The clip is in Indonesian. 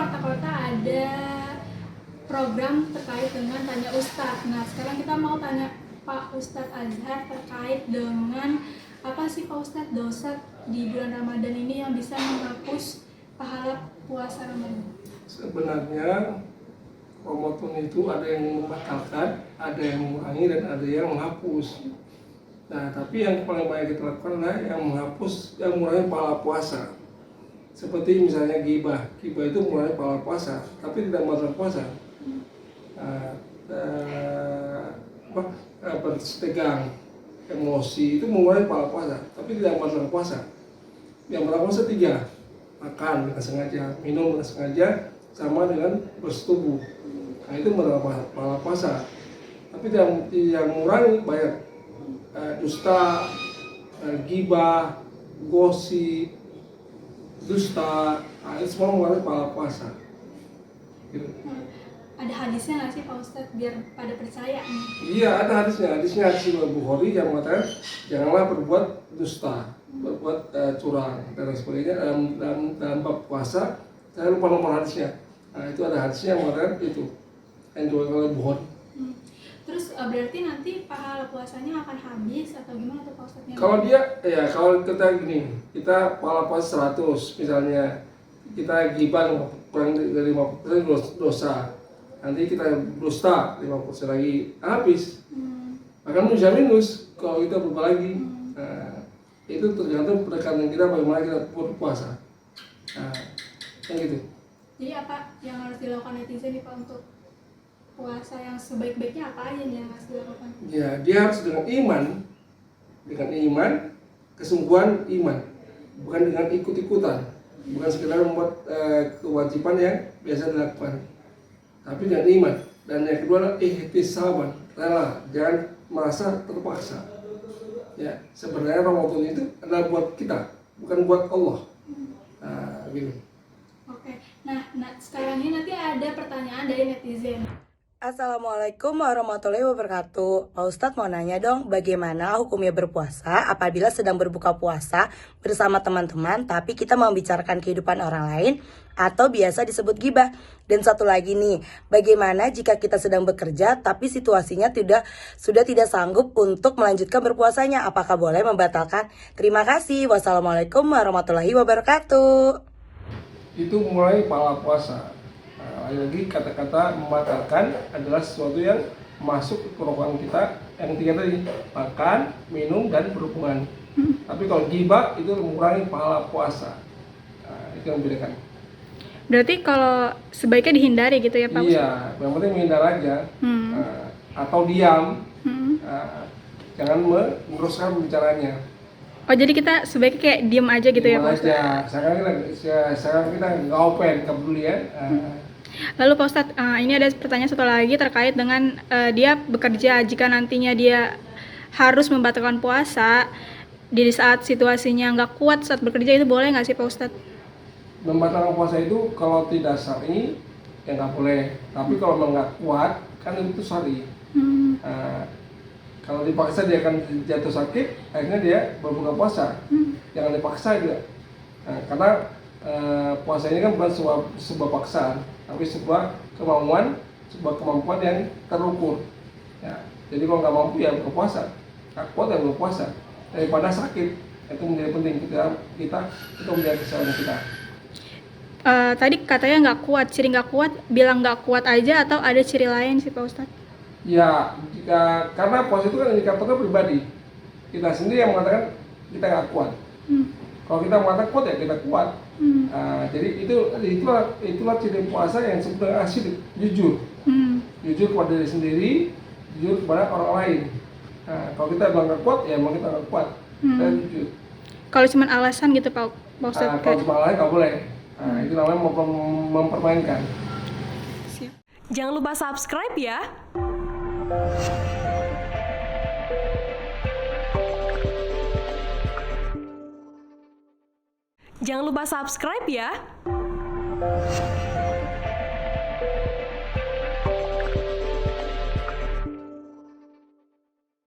Warta Kota ada program terkait dengan Tanya Ustadz. Nah, sekarang kita mau tanya Pak Ustadz Azhar terkait dengan apa sih Pak Ustadz dosa di bulan Ramadan ini yang bisa menghapus pahala puasa Ramadan? Sebenarnya Ramadan itu ada yang membatalkan, ada yang mengurangi, dan ada yang menghapus. Nah, tapi yang paling banyak kita lakukan adalah yang menghapus, yang mengurangi pahala puasa. Seperti misalnya ghibah itu mengurangi pahala puasa, tapi tidak membatalkan puasa. Bertegang, emosi itu mengurangi pahala puasa, tapi tidak membatalkan puasa. Yang membatalkan puasa 3, makan dengan sengaja, minum dengan sengaja, sama dengan bersetubuh. Nah, itu membatalkan pahala puasa. Tapi yang mengurangi banyak dusta, ghibah, gosip, dusta, itu semua mengurangi pahala puasa. Gitu. Ada hadisnya nggak sih Pak Ustadz biar pada percaya nih? Iya, ada hadisnya. Hadisnya hadis Bukhari yang mengatakan janganlah berbuat dusta, berbuat curang dan sebagainya dalam bab puasa. Saya lupa nomor hadisnya. Nah, itu ada hadisnya yang mengatakan itu yang diriwayatkan oleh Bukhari. Terus berarti nanti pahala puasanya akan habis atau gimana tuh Pak Ustadz? Kalau kita gini, kita pahala puasa 100 misalnya, kita ghibah kurang dari 50% dosa. Nanti kita dusta 50% lagi, habis. Bahkan bisa minus kalau kita berubah lagi. Nah, itu tergantung pendekatan kita bagaimana kita berpuasa. Nah, yang gitu. Jadi apa yang harus dilakukan netizen nih Pak untuk puasa yang sebaik-baiknya, apa aja yang harus dilakukan? Ya, dia harus dengan iman, kesungguhan iman, bukan dengan ikut-ikutan, bukan sekedar membuat kewajiban yang biasa dilakukan, tapi dengan iman. Dan yang kedua adalah ihtisaban, rela, jangan merasa terpaksa. Ya, sebenarnya Ramadan itu adalah buat kita, bukan buat Allah. Nah, gitu. Oke, nah sekarang ini nanti ada pertanyaan dari netizen. Assalamualaikum warahmatullahi wabarakatuh. Pak Ustadz mau nanya dong, bagaimana hukumnya berpuasa apabila sedang berbuka puasa bersama teman-teman tapi kita membicarakan kehidupan orang lain atau biasa disebut ghibah? Dan satu lagi nih, bagaimana jika kita sedang bekerja tapi situasinya sudah tidak sanggup untuk melanjutkan berpuasanya? Apakah boleh membatalkan? Terima kasih. Wassalamualaikum warahmatullahi wabarakatuh. Itu mulai pahala puasa. Lagi kata-kata membatalkan adalah sesuatu yang masuk ke kerongkongan kita yang 3 tadi, makan, minum, dan berhubungan. Tapi kalau ghibah itu mengurangi pahala puasa. Nah, itu yang membedakan. Berarti kalau sebaiknya dihindari gitu ya Pak? Iya, yang penting menghindar aja. Atau diam. Jangan meneruskan pembicaraannya. Oh, jadi kita sebaiknya kayak diem aja gitu ya Pak Ustadz? Sekarang kita nggak open, nggak peduli ya. Lalu Pak Ustadz, ini ada pertanyaan satu lagi terkait dengan dia bekerja. Jika nantinya dia harus membatalkan puasa di saat situasinya nggak kuat saat bekerja, itu boleh nggak sih Pak Ustadz? Membatalkan puasa itu kalau tidak syar'i ya nggak boleh. Tapi kalau memang nggak kuat kan itu syar'i. Kalau dipaksa dia akan jatuh sakit, akhirnya dia berbuka puasa. Jangan dipaksa juga. Karena puasa ini kan bukan sebuah paksaan, tapi sebuah kemampuan yang terukur. Ya, jadi kalau nggak mampu ya berpuasa, nggak kuat ya berpuasa. Daripada sakit, itu menjadi penting kita menjaga kesehatan kita. Tadi katanya nggak kuat, ciri nggak kuat, bilang nggak kuat aja atau ada ciri lain sih Pak Ustadz? Ya, karena puasa itu kan indikatornya pribadi. Kita sendiri yang mengatakan kita nggak kuat. Kalau kita mengatakan kuat ya kita kuat. Jadi itulah ciri puasa yang sebenarnya asli, jujur. Jujur kepada diri sendiri, jujur kepada orang lain. Kalau kita bilang nggak kuat ya emang kita nggak kuat. Kita jujur. Kalau cuma alasan gitu Pak Ustadz? Kalau cuma alasan nggak boleh. Itu namanya mempermainkan. Siap. Jangan lupa subscribe ya. Jangan lupa subscribe ya.